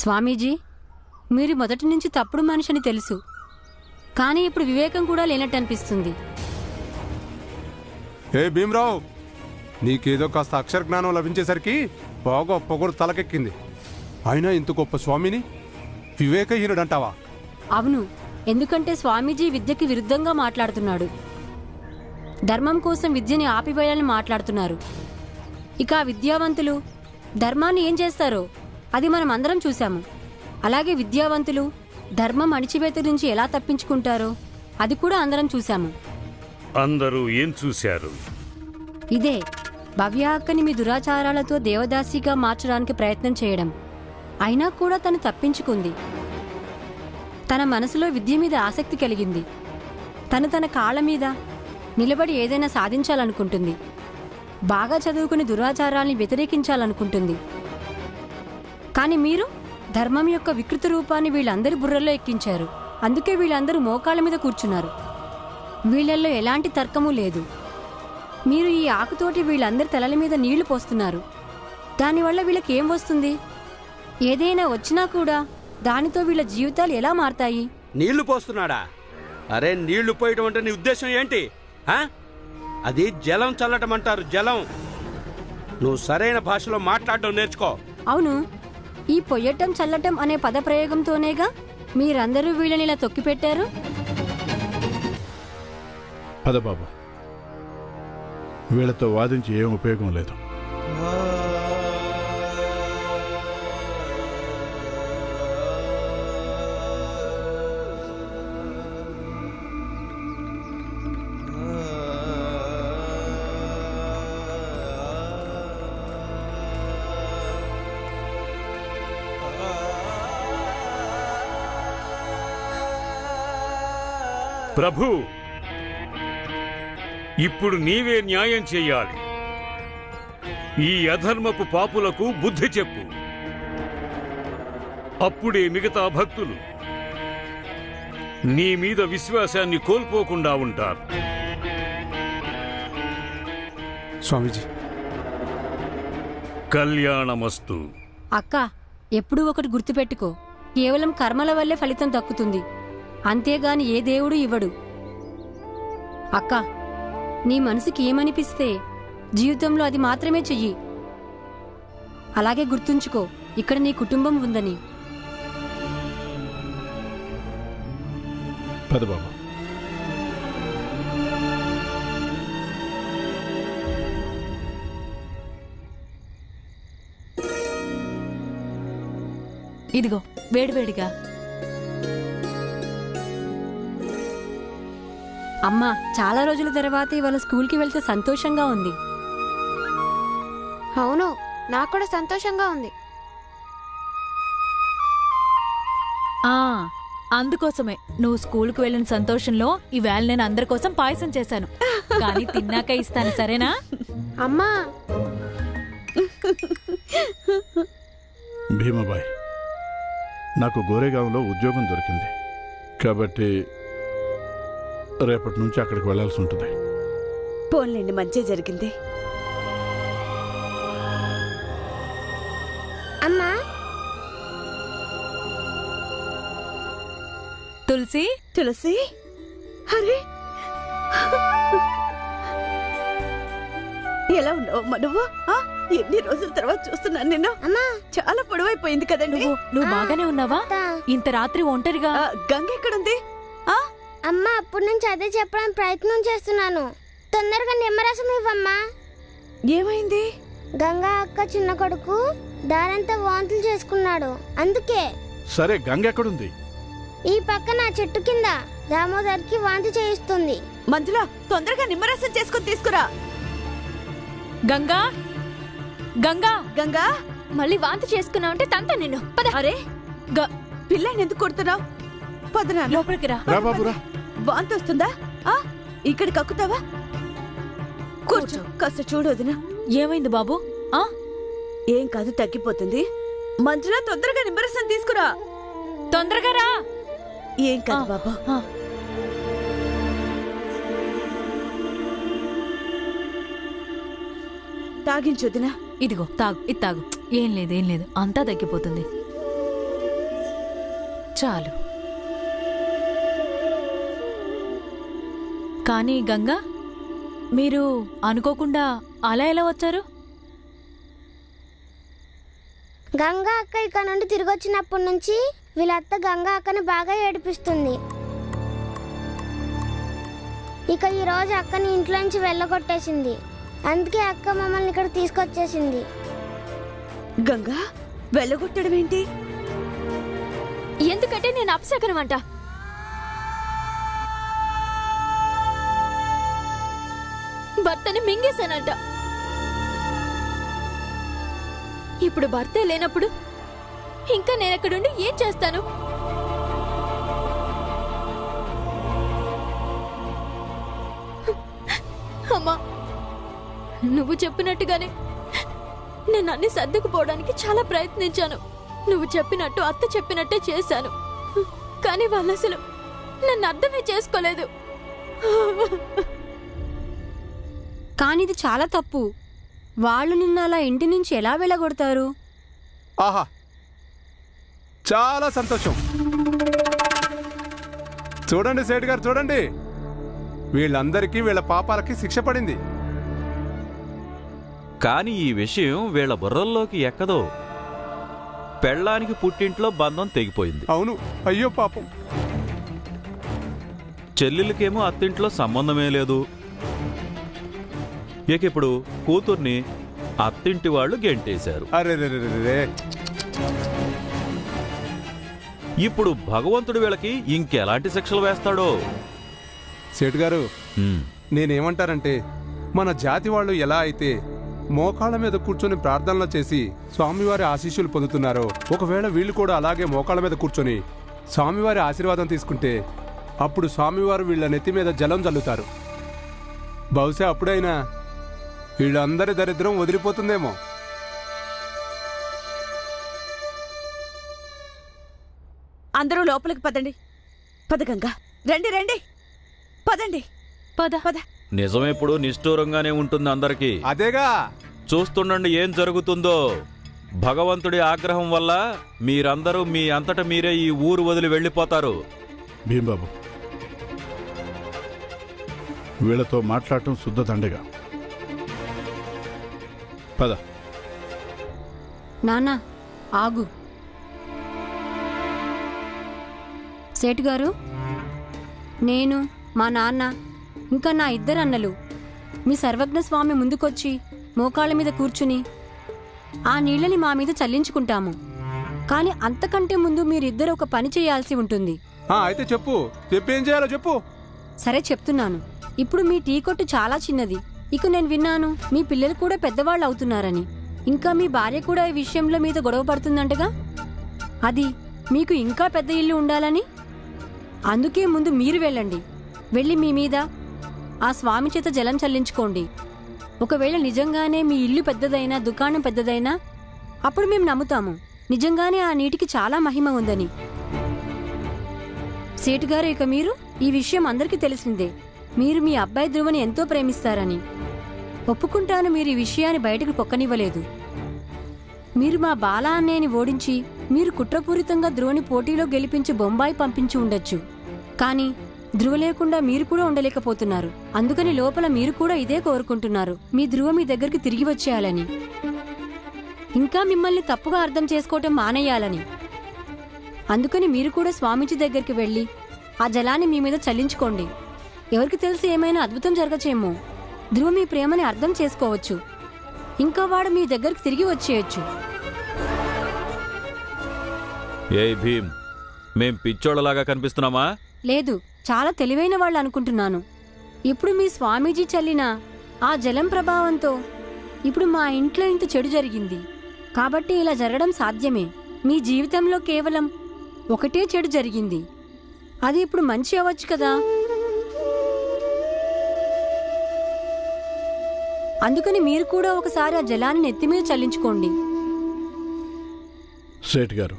స్వామీజీ, మీరు మొదటి నుంచి తప్పుడు మనిషిని తెలుసు, కానీ ఇప్పుడు వివేకం కూడా లేనట్టు అనిపిస్తుంది. ఏ భీమరావు, నీకేదో కాస్త అక్షర జ్ఞానం లభించేసరికి బాగా పొగరు తలకెక్కింది. అయినా ఇంత గొప్ప స్వామిని వివేకహీనుడంటావా? అవును, ఎందుకంటే స్వామీజీ విద్యకి విరుద్ధంగా మాట్లాడుతున్నాడు. ధర్మం కోసం విద్యని ఆపివేయాలని మాట్లాడుతున్నారు. ఇక ఆ విద్యావంతులు ధర్మాన్ని ఏం చేస్తారో అది మనం అందరం చూశాము. అలాగే విద్యావంతులు ధర్మం అణిచివేత నుంచి ఎలా తప్పించుకుంటారో అది కూడా అందరం చూశాము. అందరూ ఏం చూశారు? ఇదే భవ్య అక్కని మీ దురాచారాలతో దేవదాసిగా మార్చడానికి ప్రయత్నం చేయడం. అయినా కూడా తను తప్పించుకుంది. తన మనసులో విద్య మీద ఆసక్తి కలిగింది. తను తన కాళ్ళ మీద నిలబడి ఏదైనా సాధించాలనుకుంటుంది. బాగా చదువుకుని దురాచారాల్ని వ్యతిరేకించాలనుకుంటుంది. కానీ మీరు ధర్మం యొక్క వికృత రూపాన్ని వీళ్ళందరి బుర్రల్లో ఎక్కించారు. అందుకే వీళ్ళందరూ మోకాళ్ళ మీద కూర్చున్నారు. వీళ్ళల్లో ఎలాంటి తర్కమూ లేదు. మీరు ఈ ఆకుతోటి వీళ్ళందరి తలల మీద నీళ్లు పోస్తున్నారు. దానివల్ల వీళ్ళకి ఏం వస్తుంది? ఏదైనా వచ్చినా కూడా దానితో వీళ్ళ జీవితాలు ఎలా మారతాయి? నీళ్లు పోస్తున్నాడా? అరే, నీళ్లు పోయటం అంటే నీ ఉద్దేశం ఏంటి? అది జలం చల్లటం అంటారు, జలం. నువ్వు సరైన భాషలో మాట్లాడడం నేర్చుకో. అవును, ఈ పొయ్యటం చల్లటం అనే పదప్రయోగంతోనేగా మీరందరూ వీళ్ళని ఇలా తొక్కిపెట్టారు. పద బాబు, వీళ్ళతో వాదించి ఏం ఉపయోగం లేదు. ప్రభు, ఇప్పుడు నీవే న్యాయం చెయ్యాలి. ఈ అధర్మపు పాపులకు బుద్ధి చెప్పు. అప్పుడే మిగతా భక్తులు నీ మీద విశ్వాసాన్ని కోల్పోకుండా ఉంటారు. స్వామీజీ, కళ్యాణమస్తు. అక్క, ఎప్పుడూ ఒకటి గుర్తుపెట్టుకో, కేవలం కర్మల వల్లే ఫలితం దక్కుతుంది, అంతేగాని ఏ దేవుడు ఇవ్వడు. అక్క, నీ మనసుకి ఏమనిపిస్తే జీవితంలో అది మాత్రమే చెయ్యి. అలాగే గుర్తుంచుకో, ఇక్కడ నీ కుటుంబం ఉందని. పద బాబు. ఇదిగో వేడివేడిగా. అమ్మా, చాలా రోజుల తర్వాత ఇవాళ స్కూల్కి వెళ్తే సంతోషంగా ఉంది. అవును, నాకు కూడా సంతోషంగా ఉంది. అందుకోసమే నువ్వు స్కూల్కి వెళ్ళిన సంతోషంలో ఈవేళ నేను అందరి కోసం పాయసం చేశాను. కానీ తిన్నాక ఇస్తాను, సరేనా? అమ్మా, భీమాబాయ్, నాకు గోరేగాంలో ఉద్యోగం దొరికింది కాబట్టి రేపటి నుంచి అక్కడికి వెళ్లాల్సి ఉంటుంది. పోన్లేండి, మంచి జరిగింది. అమ్మా, తులసి. తులసి, అరే ఎలా ఉన్నావు నువ్వు? ఎన్ని రోజుల తర్వాత చూస్తున్నాను నిన్ను. చాలా పొడవైపోయింది కదండి. నువ్వు బాగానే ఉన్నావా? ఇంత రాత్రి ఒంటరిగా? గంగ ఎక్కడుంది? అమ్మా, అప్పటి నుంచి అదే చెప్పడానికి ప్రయత్నం చేస్తున్నాను. తొందరగా నిమ్మరసం ఇవ్వమ్మా. ఏమైంది? గంగా అక్క చిన్న కొడుకు దారంతా వాంతులు చేసుకున్నాడు, అందుకే. సరే, గంగ ఎక్కడుంది? ఈ పక్కన చెట్టు కింద దామోదర్కి వాంతి చేయిస్తుంది. మంజుల, తొందరగా నిమ్మరసం చేసుకుని తీసుకురా. గంగా, గంగా, గంగా, మళ్ళీ వాంతి చేసుకున్నావు అంటే తంత నిన్ను. అరే, పిల్లని ఎందుకు కొడుతున్నావు? పదనా, లోపలికి రా. వాంతి వస్తుందా? ఇక్కడ కక్కుతావా? కూర్చో, కాస్త చూడు వదినా. ఏమైంది బాబు? ఏం కాదు, తగ్గిపోతుంది. మంజుల, తొందరగా నిమ్మరసం తీసుకురా. తొందరగా రా. ఏం కాదు బాబు. తాగించొద్దునా? ఇదిగో తాగు, ఇది తాగు. ఏం లేదు, ఏం లేదు, అంతా తగ్గిపోతుంది. చాలు. కానీ గంగా, మీరు అనుకోకుండా అలా ఎలా వచ్చారు? గంగా అక్క ఇక్కడ నుండి తిరిగి వచ్చినప్పటి నుంచి వీళ్ళత్త గంగా అక్కని బాగా ఏడిపిస్తుంది. ఇక ఈ రోజు అక్కని ఇంట్లో నుంచి వెళ్ళగొట్టేసింది. అందుకే అక్క మమ్మల్ని ఇక్కడ తీసుకొచ్చేసింది. గంగా వెళ్ళగొట్టడం ఏంటి? ఎందుకంటే నేను అపశకనం అంట. భర్తని మింగేశానంట. ఇప్పుడు భర్తే లేనప్పుడు ఇంకా నేనెక్కడుండి ఏం చేస్తాను? అమ్మా, నువ్వు చెప్పినట్టుగానే నేను అన్ని సర్దుకుపోవడానికి చాలా ప్రయత్నించాను. నువ్వు చెప్పినట్టు అత్త చెప్పినట్టే చేశాను. కానీ వాళ్ళు అసలు నన్ను అర్థమే చేసుకోలేదు. కానీ ఇది చాలా తప్పు. వాళ్ళు నిన్న అలా ఇంటి నుంచి ఎలా వెళ్ళగొడతారు? ఆహా, చాలా సంతోషం. చూడండి సేటు గారు, చూడండి, వీళ్ళందరికీ వీళ్ళ పాపాలకి శిక్ష పడింది. కాని ఈ విషయం వీళ్ళ బుర్రల్లోకి ఎక్కదో. పెళ్ళానికి పుట్టింట్లో బంధం తెగిపోయింది. అవును, అయ్యో పాపం. చెల్లెలకేమో అత్తింట్లో సంబంధమే లేదు. ఇక ఇప్పుడు కూతుర్ని అత్తింటి వాళ్ళు గెంటేశారు. అరే, ఇప్పుడు భగవంతుడు వీళ్ళకి ఇంకెలాంటి శిక్షలు వేస్తాడో. సేటు గారు, హ్మ్. నేనేమంటానంటే, మన జాతి వాళ్ళు ఎలా అయితే మోకాళ్ళ మీద కూర్చొని ప్రార్థనలు చేసి స్వామివారి ఆశీస్సులు పొందుతున్నారో, ఒకవేళ వీళ్ళు కూడా అలాగే మోకాళ్ళ మీద కూర్చొని స్వామివారి ఆశీర్వాదం తీసుకుంటే అప్పుడు స్వామివారు వీళ్ళ నెత్తి మీద జలం చల్లుతారు. బహుశా అప్పుడైనా వీళ్ళందరి దరిద్రం వదిలిపోతుందేమో. అందరూ లోపలికి పదండి. పద గంగా, రండి రండి, పదండి. పద పద. నిజమెప్పుడు నిష్ఠూరంగానే ఉంటుంది అందరికీ. అదేగా, చూస్తుండండి ఏం జరుగుతుందో. భగవంతుడి ఆగ్రహం వల్ల మీరందరూ మీ అంతట మీరే ఈ ఊరు వదిలి వెళ్ళిపోతారు. భీంబాబు, వీళ్ళతో మాట్లాడటం శుద్ధ దండగా. పద. నాన్న, ఆగు. సేటు గారు, నేను, మా నాన్న, ఇంకా నా ఇద్దరు అన్నలు మీ సర్వజ్ఞ స్వామి ముందుకొచ్చి మోకాళ్ళ మీద కూర్చుని ఆ నీళ్ళని మా మీద చల్లించుకుంటాము. కానీ అంతకంటే ముందు మీరిద్దరు ఒక పని చేయాల్సి ఉంటుంది. అయితే చెప్పు, చెప్పేం చేయాలో చెప్పు. సరే, చెప్తున్నాను. ఇప్పుడు మీ టీ కొట్టు చాలా చిన్నది. ఇక నేను విన్నాను మీ పిల్లలు కూడా పెద్దవాళ్ళు అవుతున్నారని. ఇంకా మీ భార్య కూడా ఈ విషయంలో మీతో గొడవ పడుతుందంటగా. అది మీకు ఇంకా పెద్ద ఇల్లు ఉండాలని. అందుకే ముందు మీరు వెళ్ళండి. వెళ్ళి మీ మీద ఆ స్వామి చేత జలం చల్లించుకోండి. ఒకవేళ నిజంగానే మీ ఇల్లు పెద్దదైనా, దుకాణం పెద్దదైనా, అప్పుడు మేము నమ్ముతాము నిజంగానే ఆ నీటికి చాలా మహిమ ఉందని. సేటుగారు, ఇక మీరు ఈ విషయం అందరికీ తెలిసిందే. మీరు మీ అబ్బాయి ధ్రువని ఎంతో ప్రేమిస్తారని. ఒప్పుకుంటాను, మీరు ఈ విషయాన్ని బయటకు పొక్కనివ్వలేదు. మీరు మా బాలా అన్నయ్యని ఓడించి మీరు కుట్రపూరితంగా ధ్రువని పోటీలో గెలిపించి బొంబాయి పంపించి ఉండొచ్చు. కానీ ధ్రువ లేకుండా మీరు కూడా ఉండలేకపోతున్నారు. అందుకని లోపల మీరు కూడా ఇదే కోరుకుంటున్నారు, మీ ధ్రువ మీ దగ్గరికి తిరిగి వచ్చేయాలని, ఇంకా మిమ్మల్ని తప్పుగా అర్థం చేసుకోవటం మానేయాలని. అందుకని మీరు కూడా స్వామీజీ దగ్గరికి వెళ్ళి ఆ జలాన్ని మీ మీద చల్లించుకోండి. ఎవరికి తెలిసి ఏమైనా అద్భుతం జరగచేమో. ధ్రువ మీ ప్రేమని అర్థం చేసుకోవచ్చు. ఇంకా వాడు మీ దగ్గరికి తిరిగి వచ్చేయచ్చు. ఏ భీమ్, మేం పిచ్చోళ్ళలాగా కనిపిస్తున్నామా? లేదు, చాలా తెలివైన వాళ్ళు అనుకుంటున్నాను. ఇప్పుడు మీ స్వామీజీ చల్లిన ఆ జలం ప్రభావంతో ఇప్పుడు మా ఇంట్లో ఇంత చెడు జరిగింది. కాబట్టి ఇలా జరగడం సాధ్యమే. మీ జీవితంలో కేవలం ఒకటే చెడు జరిగింది, అది ఇప్పుడు మంచి అవ్వచ్చు కదా. అందుకని మీరు కూడా ఒకసారి ఆ జలాన్ని నెత్తి మీద చల్లించుకోండి. సేట్ గారు,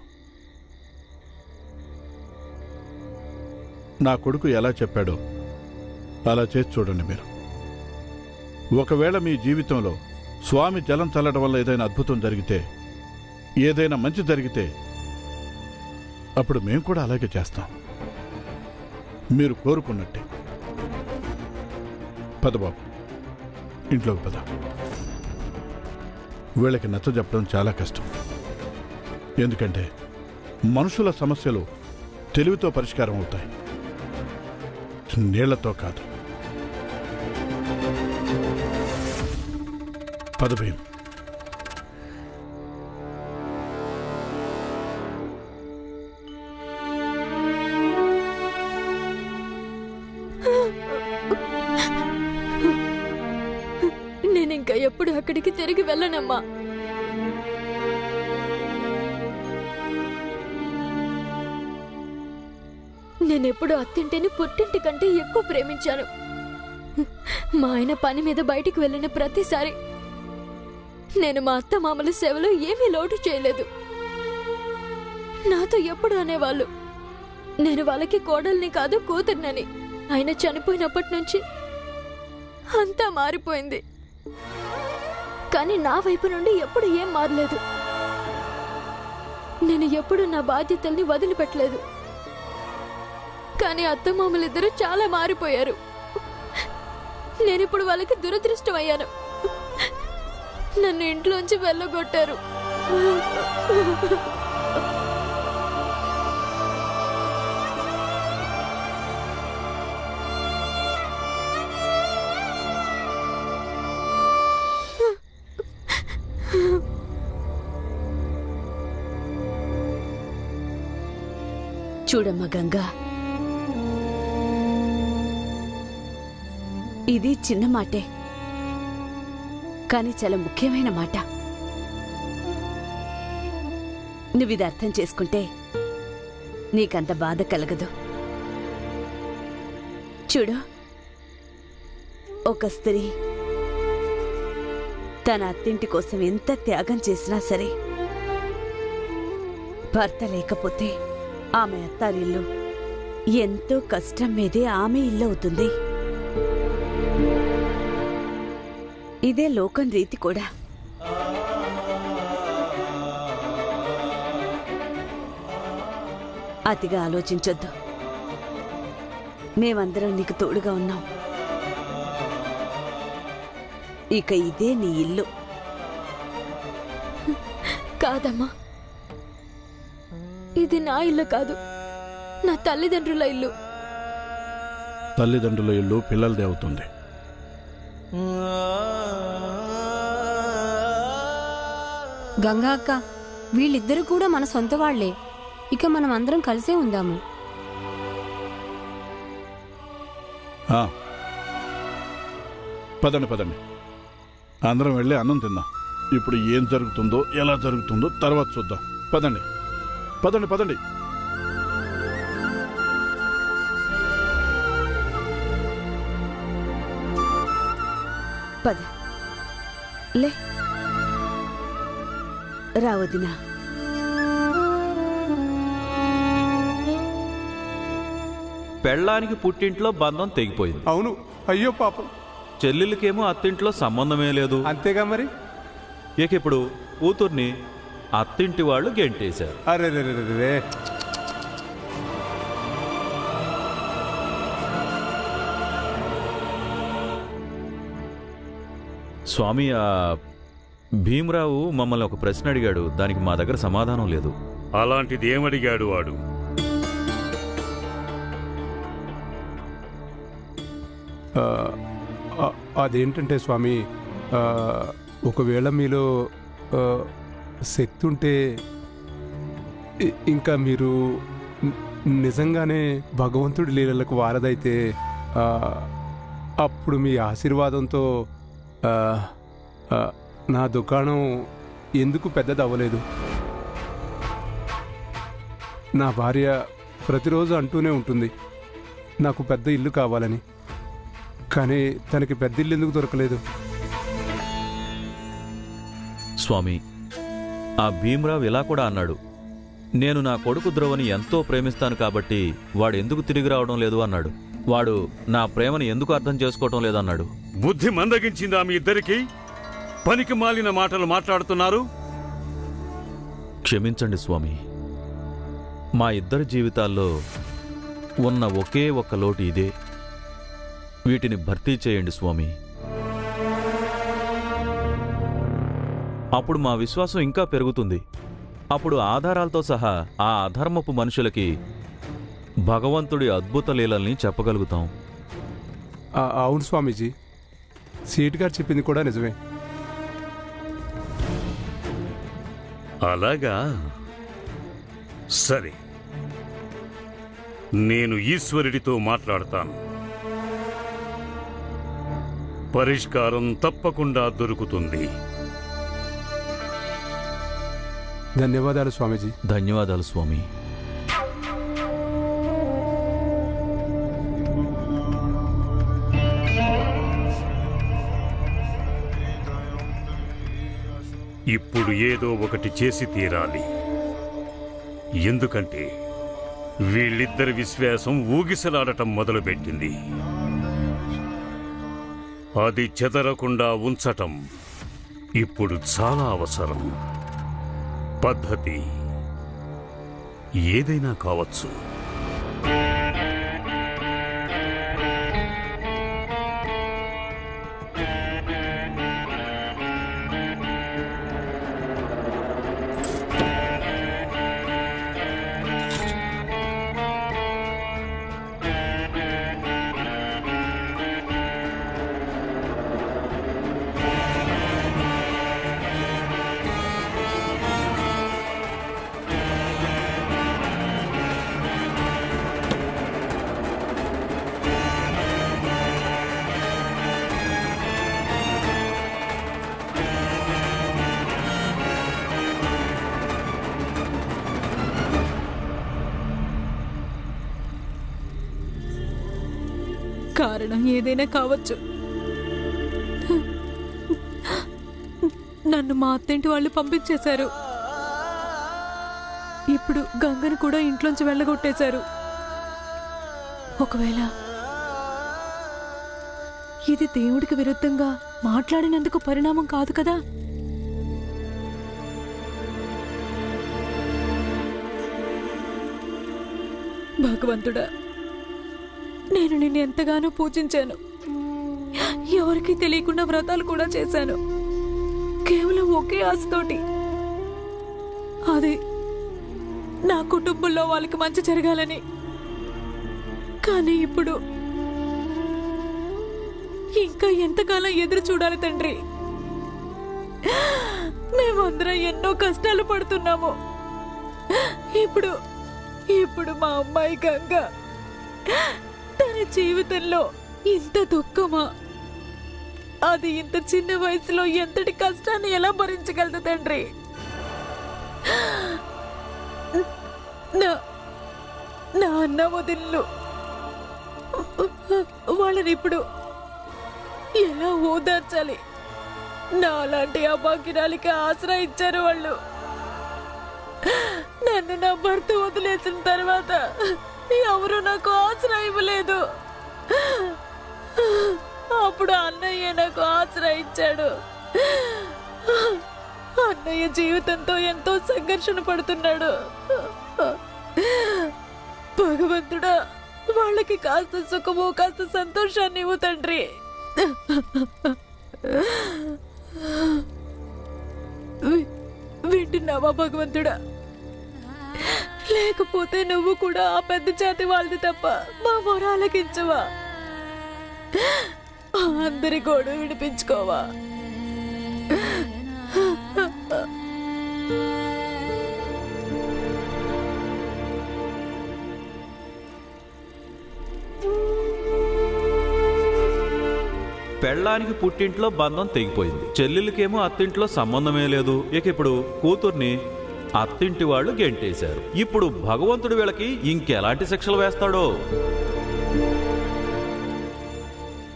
నా కొడుకు ఎలా చెప్పాడో అలా చేసి చూడండి. మీరు ఒకవేళ మీ జీవితంలో స్వామి జలం చల్లడం వల్ల ఏదైనా అద్భుతం జరిగితే, ఏదైనా మంచి జరిగితే అప్పుడు మేము కూడా అలాగే చేస్తాం. మీరు కోరుకున్నట్టే. పద బాబు, ఇంట్లోకి పద. వీళ్ళకి నచ్చ చెప్పడం చాలా కష్టం. ఎందుకంటే మనుషుల సమస్యలు తెలివితో పరిష్కారం అవుతాయి, నీళ్లతో కాదు. పద భీం. నేనింకా ఎప్పుడు అక్కడికి తిరిగి వెళ్ళనమ్మా. నేనెప్పుడు అత్తింటిని పుట్టింటి కంటే ఎక్కువ ప్రేమించాను. మా ఆయన పని మీద బయటికి వెళ్ళిన ప్రతిసారి నేను మా అత్త మామల సేవలో ఏమీ లోటు చేయలేదు. నాతో ఎప్పుడు అనేవాళ్ళు నేను వాళ్ళకి కోడల్ని కాదు కూతుర్నని. ఆయన చనిపోయినప్పటి నుంచి అంతా మారిపోయింది. కానీ నా వైపు నుండి ఎప్పుడు ఏం మారలేదు. నేను ఎప్పుడు నా బాధ్యతల్ని వదిలిపెట్టలేదు. కానీ అత్తమామలిద్దరూ చాలా మారిపోయారు. నేనిప్పుడు వాళ్ళకి దురదృష్టం అయ్యాను. నన్ను ఇంట్లోంచి వెళ్ళగొట్టారు. చూడమ్మా గంగా, ఇది చిన్న మాటే, కానీ చాలా ముఖ్యమైన మాట. నువ్విది అర్థం చేసుకుంటే నీకంత బాధ కలగదు. చూడు, ఒక స్త్రీ తన అత్తింటి కోసం ఎంత త్యాగం చేసినా సరే, భర్త లేకపోతే ఆమె అత్తారిల్లు ఎంతో కష్టం మీదే ఆమె ఇల్లు అవుతుంది. ఇదే లోకం రీతి కూడా. అతిగా ఆలోచించొద్దు. మేమందరం నీకు తోడుగా ఉన్నాం. ఇక ఇదే నీ ఇల్లు. కాదమ్మా, ఇది నా ఇల్లు కాదు, నా తల్లిదండ్రుల ఇల్లు. తల్లిదండ్రుల ఇల్లు పిల్లలదే అవుతుంది. గంగా అక్క, వీళ్ళిద్దరూ కూడా మన సొంత వాళ్లే. ఇక మనం అందరం కలిసే ఉందాము. పదండి పదండి, అందరం వెళ్ళి అన్నం తిందాం. ఇప్పుడు ఏం జరుగుతుందో ఎలా జరుగుతుందో తర్వాత చూద్దాం. పదండి పదండి పదండి. పద లే రావదినా. పెళ్ళానికి పుట్టింట్లో బంధం తెగిపోయింది. అవును, అయ్యో పాపం. చెల్లెలకేమో అత్తింట్లో సంబంధమే లేదు. అంతేగా మరి. ఇక ఇప్పుడు కూతుర్ని అత్తింటి వాళ్ళు గెంటేశారు. అరే రే, స్వామి, భీమరావు మమ్మల్ని ఒక ప్రశ్న అడిగాడు. దానికి మా దగ్గర సమాధానం లేదు. అలాంటిది ఏమడిగాడు వాడు? అదేంటంటే స్వామి, ఒకవేళ మీలో శక్తి ఉంటే, ఇంకా మీరు నిజంగానే భగవంతుడి లీలలకు వారదైతే, అప్పుడు మీ ఆశీర్వాదంతో నా దుకాణం ఎందుకు పెద్దది అవ్వలేదు. నా భార్య ప్రతిరోజు అంటూనే ఉంటుంది నాకు పెద్ద ఇల్లు కావాలని. కానీ తనకి పెద్ద ఇల్లు ఎందుకు దొరకలేదు? స్వామి, ఆ భీమరావు ఇలా కూడా అన్నాడు. నేను నా కొడుకు ధ్రువని ఎంతో ప్రేమిస్తాను కాబట్టి వాడు ఎందుకు తిరిగి రావడం లేదు అన్నాడు. వాడు నా ప్రేమను ఎందుకు అర్థం చేసుకోవటం లేదన్నాడు. బుద్ధి మందగించిందా మీ ఇద్దరికి? పనికి మాలిన మాటలు మాట్లాడుతున్నారు? క్షమించండి స్వామి. మా ఇద్దరి జీవితాల్లో ఉన్న ఒకే ఒక్క లోటు ఇదే. వీటిని భర్తీ చేయండి స్వామి. అప్పుడు మా విశ్వాసం ఇంకా పెరుగుతుంది. అప్పుడు ఆధారాలతో సహా ఆ అధర్మపు మనుషులకి భగవంతుడి అద్భుత లీలల్ని చెప్పగలుగుతాం. అవును స్వామీజీ, సీట్ గారు చెప్పింది కూడా నిజమే. అలాగా? సరే, నేను ఈశ్వరుడితో మాట్లాడతాను. పరిష్కారం తప్పకుండా దొరుకుతుంది. ధన్యవాదాలు స్వామీజీ. ధన్యవాదాలు స్వామి. ఇప్పుడు ఏదో ఒకటి చేసి తీరాలి. ఎందుకంటే వీళ్ళిద్దరి విశ్వాసం ఊగిసలాడటం మొదలుపెట్టింది. అది చెదరకుండా ఉంచటం ఇప్పుడు చాలా అవసరం. పద్ధతి ఏదైనా కావచ్చు. కారణం ఏదైనా కావచ్చు. నన్ను మా అత్తింటి వాళ్ళు పంపించేశారు. ఇప్పుడు గంగను కూడా ఇంట్లోంచి వెళ్ళగొట్టేశారు. ఒకవేళ ఇది దేవుడికి విరుద్ధంగా మాట్లాడినందుకు పరిణామం కాదు కదా? భగవంతుడా, నేను నిన్ను ఎంతగానో పూజించాను. ఎవరికీ తెలియకుండా వ్రతాలు కూడా చేశాను, కేవలం ఒకే ఆశతోటి. అది నా కుటుంబంలో వాళ్ళకి మంచి జరగాలని. కానీ ఇప్పుడు ఇంకా ఎంతకాలం ఎదురు చూడాలి తండ్రి? మేమందరం ఎన్నో కష్టాలు పడుతున్నాము. ఇప్పుడు మా అమ్మాయి గంగ, తన జీవితంలో ఇంత దుఃఖమా? అది ఇంత చిన్న వయసులో ఎంతటి కష్టాన్ని ఎలా భరించగలదు తండ్రి? నా అన్న వదిలు వాళ్ళని ఇప్పుడు ఎలా ఓదార్చాలి? నా అలాంటి అభాగ్యురాలికి ఆసరా ఇచ్చారు వాళ్ళు. నన్ను నా భర్త వదిలేసిన తర్వాత ఎవరు నాకు ఆసరా ఇవ్వలేదు. అప్పుడు అన్నయ్య నాకు ఆసరా ఇచ్చాడు. అన్నయ్య జీవితంతో ఎంతో సంఘర్షణ పడుతున్నాడు. భగవంతుడా, వాళ్ళకి కాస్త సుఖము కాస్త సంతోషాన్ని ఇవ్వు తండ్రి. వింటున్నావా భగవంతుడా? లేకపోతే నువ్వు కూడా ఆ పెద్ద జాతి వాళ్ళది తప్ప మా మొరాలకించవా? అందరి గోడు విడిపించుకోవా? పెళ్ళానికి పుట్టింట్లో బంధం తెగిపోయింది. చెల్లెలకేమో అత్తింట్లో సంబంధమే లేదు. ఇక ఇప్పుడు కూతుర్ని అత్తింటి వాళ్ళు గెంటేశారు. ఇప్పుడు భగవంతుడు వీళ్ళకి ఇంకెలాంటి శిక్షలు వేస్తాడో.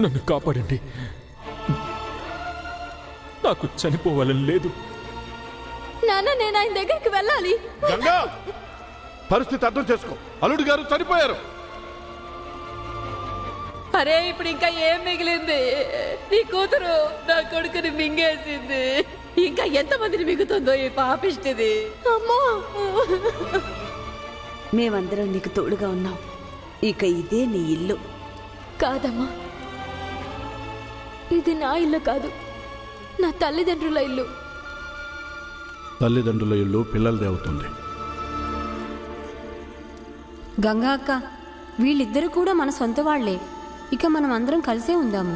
నన్ను కాపాడండి, నాకు చనిపోవాలని లేదు. నాన్న, నేను ఆయన దగ్గరికి వెళ్ళాలి. గంగా, పరిస్థితి అర్థం చేసుకో. అల్లుడు గారు చనిపోయారు. అరే ఇప్పుడు ఇంకా ఏం మిగిలింది? నీ కూతురు నా కొడుకుని మింగేసింది. ఇంకా ఎంతమందిని మిగుతుందో ఈ పాపిష్టిది. అమ్మో, మేమందరం నీకు తోడుగా ఉన్నాం. ఇక ఇదే నీ ఇల్లు. కాదమ్మా, ఇది నా ఇల్లు కాదు, నా తల్లిదండ్రుల ఇల్లు. తల్లిదండ్రుల ఇల్లు పిల్లలదే అవుతుంది. గంగా అక్క, వీళ్ళిద్దరూ కూడా మన సొంత వాళ్లే. ఇక మనం అందరం కలిసే ఉందాము.